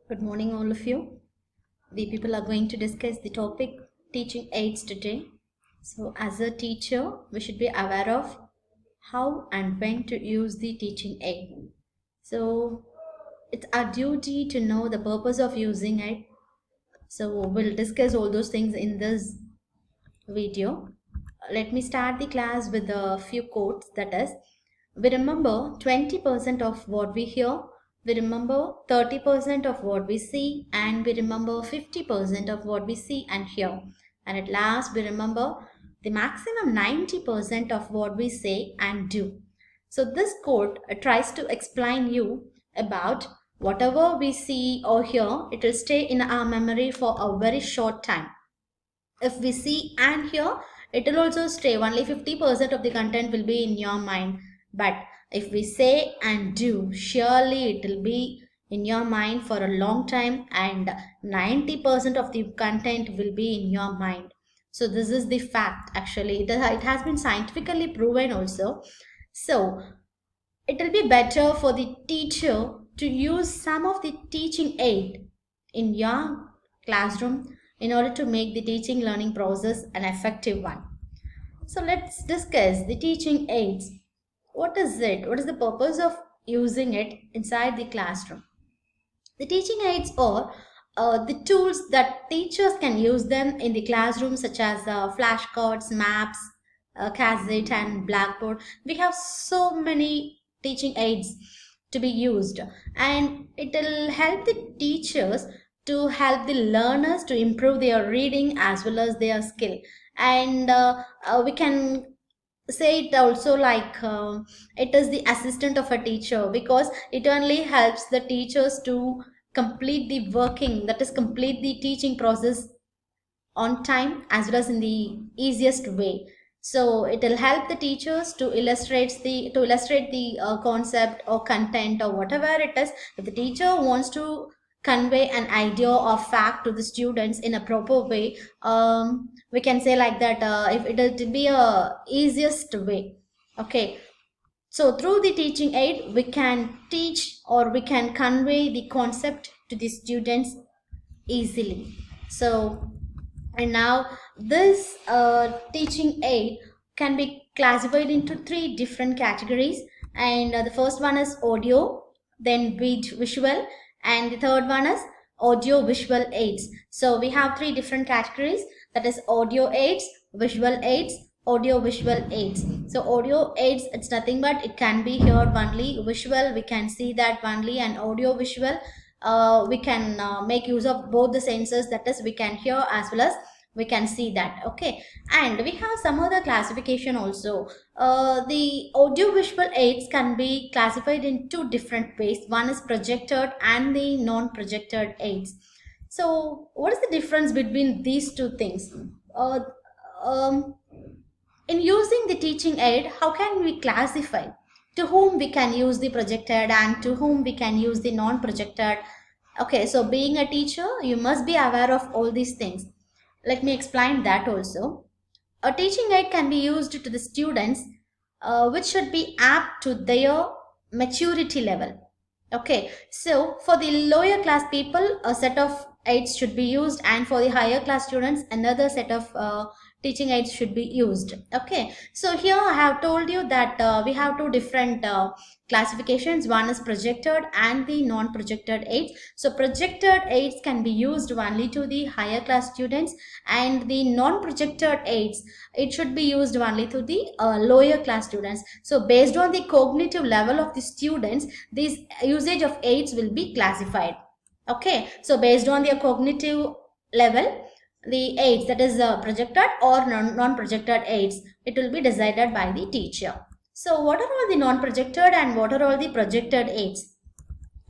Good morning, all of you. We people are going to discuss the topic teaching aids today. So, as a teacher, we should be aware of how and when to use the teaching aid. So, it's our duty to know the purpose of using it. So, we'll discuss all those things in this video. Let me start the class with a few quotes. That is, we remember 20% of what we hear, we remember 30% of what we see, and we remember 50% of what we see and hear. And at last, we remember the maximum 90% of what we say and do. So this quote tries to explain you about whatever we see or hear, it will stay in our memory for a very short time. If we see and hear, it will also stay. Only 50% of the content will be in your mind. But if we say and do, surely it will be in your mind for a long time, and 90% of the content will be in your mind. So this is the fact. Actually, it has been scientifically proven also. So it will be better for the teacher to use some of the teaching aid in your classroom in order to make the teaching learning process an effective one. So let's discuss the teaching aids. What is it? What is the purpose of using it inside the classroom? The teaching aids are the tools that teachers can use them in the classroom, such as flashcards, maps, cassette, and blackboard. We have so many teaching aids to be used, and it will help the teachers to help the learners to improve their reading as well as their skill. And we can say it also like it is the assistant of a teacher, because it only helps the teachers to complete the working, that is complete the teaching process on time as well as in the easiest way. So it will help the teachers to illustrate the concept or content or whatever it is. If the teacher wants to convey an idea or fact to the students in a proper way, we can say like that, if it will be a easiest way. Okay, so through the teaching aid we can teach or we can convey the concept to the students easily. So, and now this teaching aid can be classified into three different categories. And the first one is audio, then visual, and the third one is audio visual aids. So we have three different categories, that is audio aids, visual aids, audio visual aids. So audio aids, it's nothing but it can be heard only. Visual, we can see that only. And audio visual, we can make use of both the senses, that is we can hear as well as we can see that. Okay, and we have some other classification also. The audiovisual aids can be classified in two different ways. One is projected and the non-projected aids. So what is the difference between these two things? uh, um, in using the teaching aid, how can we classify to whom we can use the projected and to whom we can use the non-projected? Okay, so being a teacher, you must be aware of all these things. Let me explain that also. A teaching aid can be used to the students which should be apt to their maturity level. Okay, so for the lower class people, a set of aids should be used, and for the higher class students, another set of teaching aids should be used. Okay, so here I have told you that we have two different classifications. One is projected and the non-projected aids. So projected aids can be used only to the higher class students, and the non-projected aids, it should be used only to the lower class students. So based on the cognitive level of the students, this usage of aids will be classified. Okay, so based on their cognitive level, the aids, that is projected or non-projected aids, it will be decided by the teacher. So what are all the non-projected and what are all the projected aids?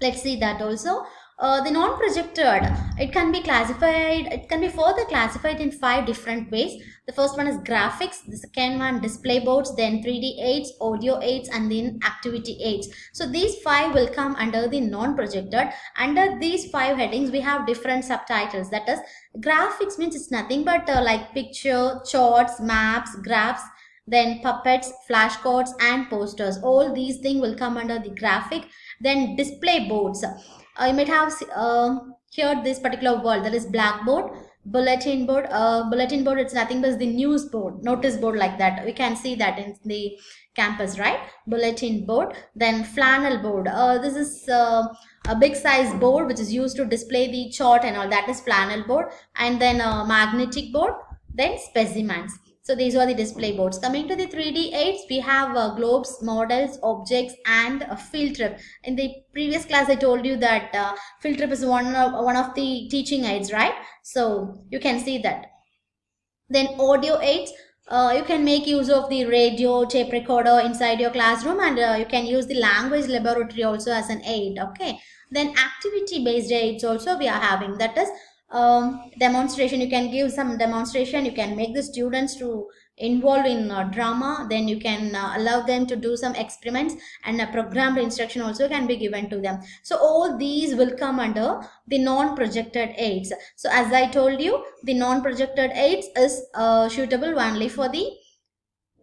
Let's see that also. The non-projected, it can be classified, it can be further classified in 5 different ways. The first one is graphics, the second one display boards, then 3D aids, audio aids, and then activity aids. So these 5 will come under the non-projected. Under these 5 headings we have different subtitles. That is, graphics means it's nothing but like picture, charts, maps, graphs, then puppets, flashcards, and posters. All these things will come under the graphic. Then display boards, You might have heard this particular word, that is blackboard, bulletin board. Bulletin board, it's nothing but the news board, notice board, like that. We can see that in the campus, right? Bulletin board. Then flannel board. This is a big size board which is used to display the chart and all, that is flannel board. And then magnetic board, then specimens. So these are the display boards. Coming to the 3D aids, we have globes, models, objects, and a field trip. In the previous class, I told you that field trip is one of the teaching aids, right? So you can see that. Then audio aids. You can make use of the radio, tape recorder inside your classroom, and you can use the language laboratory also as an aid. Okay. Then activity based aids also we are having, that is demonstration. You can give some demonstration, you can make the students to involve in drama, then you can allow them to do some experiments, and a programmed instruction also can be given to them. So all these will come under the non-projected aids. So as I told you, the non-projected aids is suitable only for the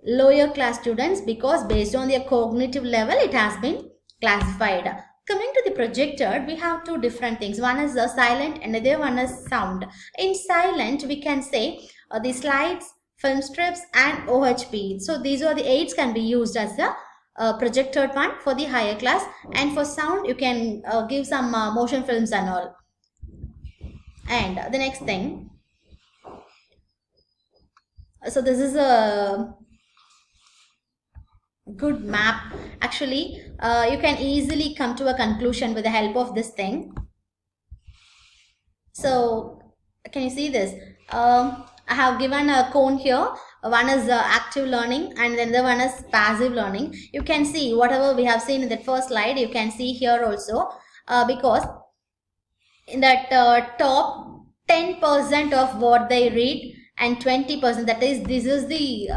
lower class students, because based on their cognitive level it has been classified. Coming to the projected, we have two different things. One is silent and the other one is sound. In silent, we can say the slides, film strips, and OHP. So these are the aids can be used as the projected one for the higher class. And for sound, you can give some motion films and all. And the next thing. So this is a good map. Actually, you can easily come to a conclusion with the help of this thing. So can you see this? I have given a cone here. One is active learning and then the one is passive learning. You can see whatever we have seen in that first slide, you can see here also, because in that top 10% of what they read and 20%, that is, this is the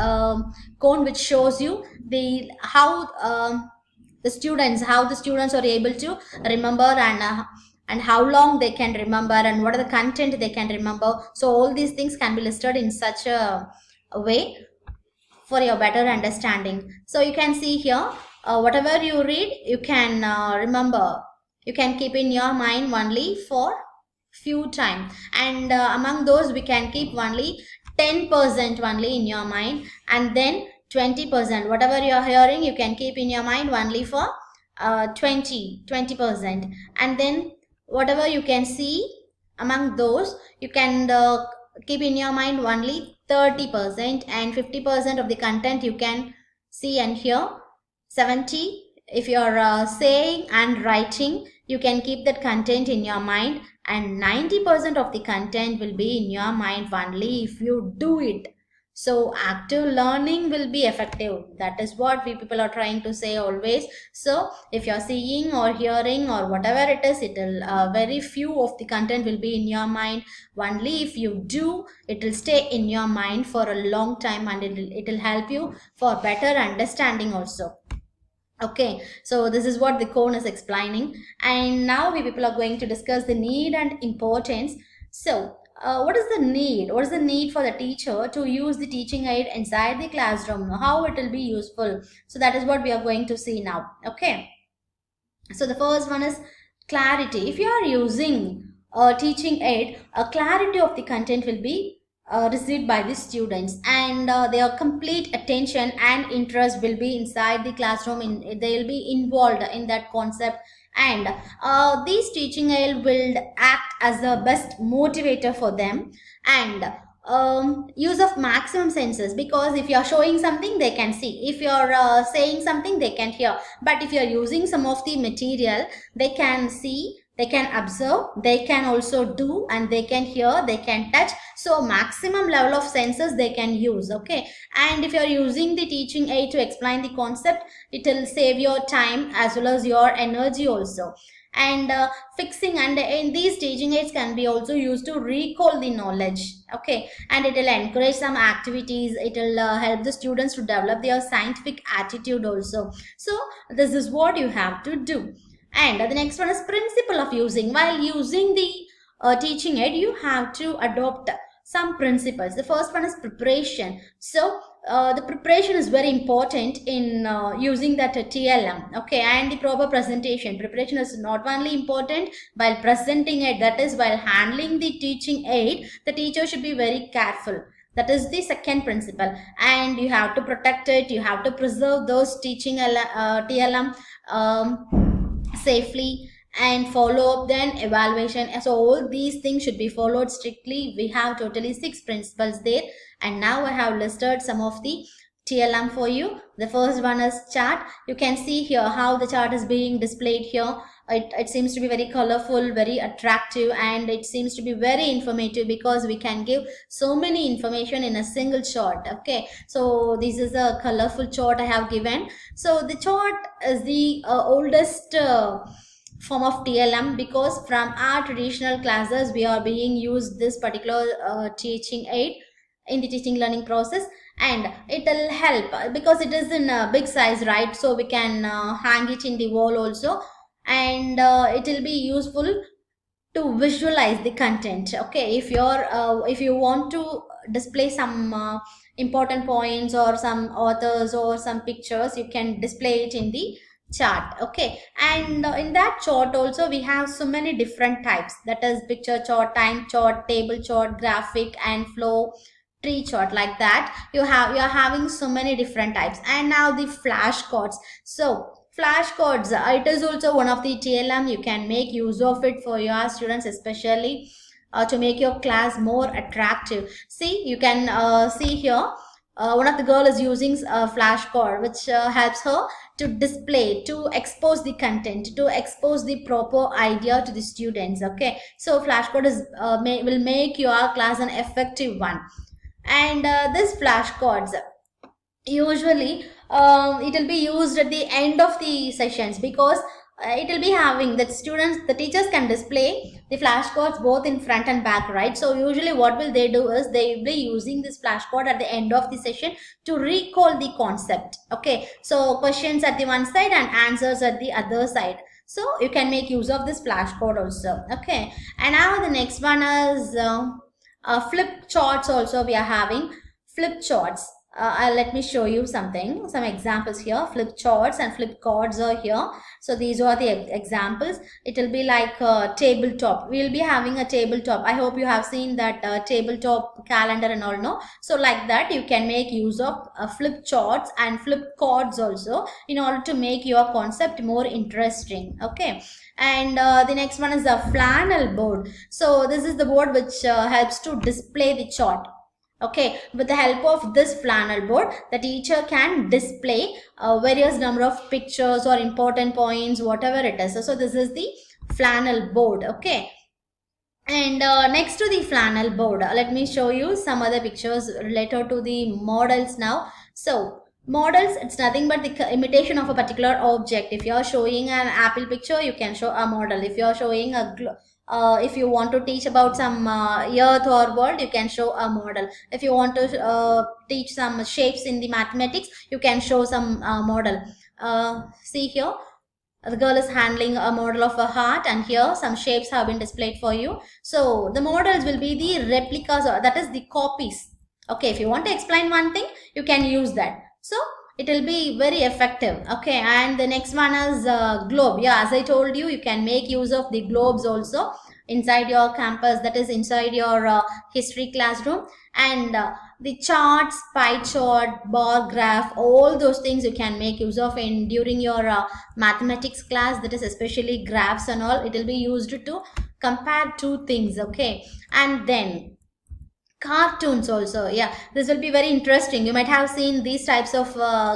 cone which shows you the how the students are able to remember, and how long they can remember, and what are the content they can remember. So all these things can be listed in such a way for your better understanding. So you can see here, whatever you read, you can remember, you can keep in your mind only for few time, and among those we can keep only 10% only in your mind, and then 20%, whatever you are hearing, you can keep in your mind only for 20%, and then whatever you can see, among those you can keep in your mind only 30%, and 50% of the content you can see and hear. 70, if you are saying and writing, you can keep that content in your mind, and 90% of the content will be in your mind only if you do it. So active learning will be effective. That is what we people are trying to say always. So if you're seeing or hearing or whatever it is, it will very few of the content will be in your mind. Only if you do, it will stay in your mind for a long time, and it will help you for better understanding also. Okay, so this is what the cone is explaining, and now we people are going to discuss the need and importance. So what is the need? What is the need for the teacher to use the teaching aid inside the classroom? How it will be useful? So that is what we are going to see now. Okay, so the first one is clarity. If you are using a teaching aid, a clarity of the content will be received by the students, and their complete attention and interest will be inside the classroom. They will be involved in that concept, and these teaching aid will act as the best motivator for them, and use of maximum senses, because if you are showing something, they can see. If you are saying something, they can hear. But if you are using some of the material, they can see, they can observe, they can also do, and they can hear, they can touch. So maximum level of senses they can use. Okay, and if you are using the teaching aid to explain the concept, it will save your time as well as your energy also. And fixing, and in these teaching aids can be also used to recall the knowledge. Okay, and it will encourage some activities. It will help the students to develop their scientific attitude also. So this is what you have to do. And the next one is principle of using. While using the teaching aid, you have to adopt some principles. The first one is preparation. So the preparation is very important in using that TLM, okay, and the proper presentation. Preparation is not only important while presenting it, that is while handling the teaching aid, the teacher should be very careful. That is the second principle, and you have to protect it, you have to preserve those teaching TLM safely, and follow up then evaluation. So all these things should be followed strictly. We have totally 6 principles there, and now I have listed some of the TLM for you. The first one is chart. You can see here how the chart is being displayed here. It seems to be very colorful, very attractive, and it seems to be very informative because we can give so many information in a single chart. Okay, so this is a colorful chart I have given. So the chart is the oldest form of TLM, because from our traditional classes we are being used this particular teaching aid in the teaching learning process, and it will help because it is in a big size, right? So we can hang it in the wall also, and it will be useful to visualize the content. Okay, if you want to display some important points or some authors or some pictures, you can display it in the chart. Okay, and in that chart also we have so many different types, that is picture chart, time chart, table chart, graphic and flow, tree chart, like that. You are having so many different types. And now the flashcards. So flashcards, it is also one of the TLM. You can make use of it for your students, especially to make your class more attractive. See, you can see here one of the girl is using a flashcard, which helps her to display, to expose the content, to expose the proper idea to the students. Okay, so flashcard is will make your class an effective one. And this flashcards, usually it will be used at the end of the sessions, because it will be having that the teachers can display the flashcards both in front and back, right? So usually what will they do is they will be using this flashcard at the end of the session to recall the concept. Okay, so questions at the one side and answers at the other side. So you can make use of this flashcard also. Okay, and now the next one is flip charts. Also we are having flip charts. Let me show you some examples here. Flip charts and flip cards are here. So these are the examples. It will be like a tabletop. We will be having a tabletop. I hope you have seen that tabletop calendar and all, no? So like that you can make use of flip charts and flip cards also, in order to make your concept more interesting. Okay, and the next one is a flannel board. So this is the board which helps to display the chart. Okay, with the help of this flannel board, the teacher can display various number of pictures or important points, whatever it is. So this is the flannel board. Okay, and next to the flannel board, let me show you some other pictures related to the models now. So models, it's nothing but the imitation of a particular object. If you are showing an apple picture, you can show a model. If you are showing a if you want to teach about some earth or world, you can show a model. If you want to teach some shapes in the mathematics, you can show some model. See here, the girl is handling a model of a heart, and here some shapes have been displayed for you. So the models will be the replicas, or that is the copies. Okay, if you want to explain one thing, you can use that. So it will be very effective. Okay, and the next one is globe. Yeah, as I told you, you can make use of the globes also inside your campus, that is inside your history classroom. And the charts, pie chart, bar graph, all those things you can make use of in during your mathematics class, that is especially graphs and all. It will be used to compare two things. Okay, and then cartoons also. Yeah, this will be very interesting. You might have seen these types of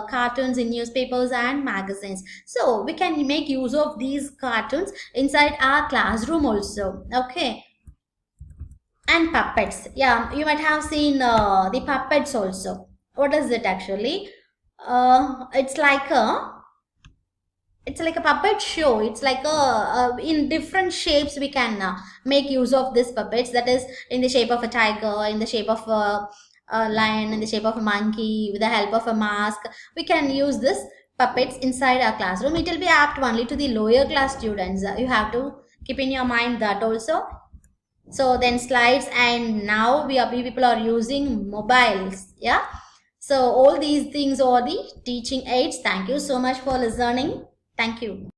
cartoons in newspapers and magazines. So we can make use of these cartoons inside our classroom also. Okay, and puppets. Yeah, you might have seen the puppets also. What is it actually? It's like a puppet show. It's like in different shapes we can make use of this puppets, that is in the shape of a tiger, in the shape of a lion, in the shape of a monkey, with the help of a mask. We can use this puppets inside our classroom. It will be apt only to the lower class students. You have to keep in your mind that also. So then slides, and now we people are using mobiles. Yeah, So all these things are the teaching aids. Thank you so much for listening. Thank you.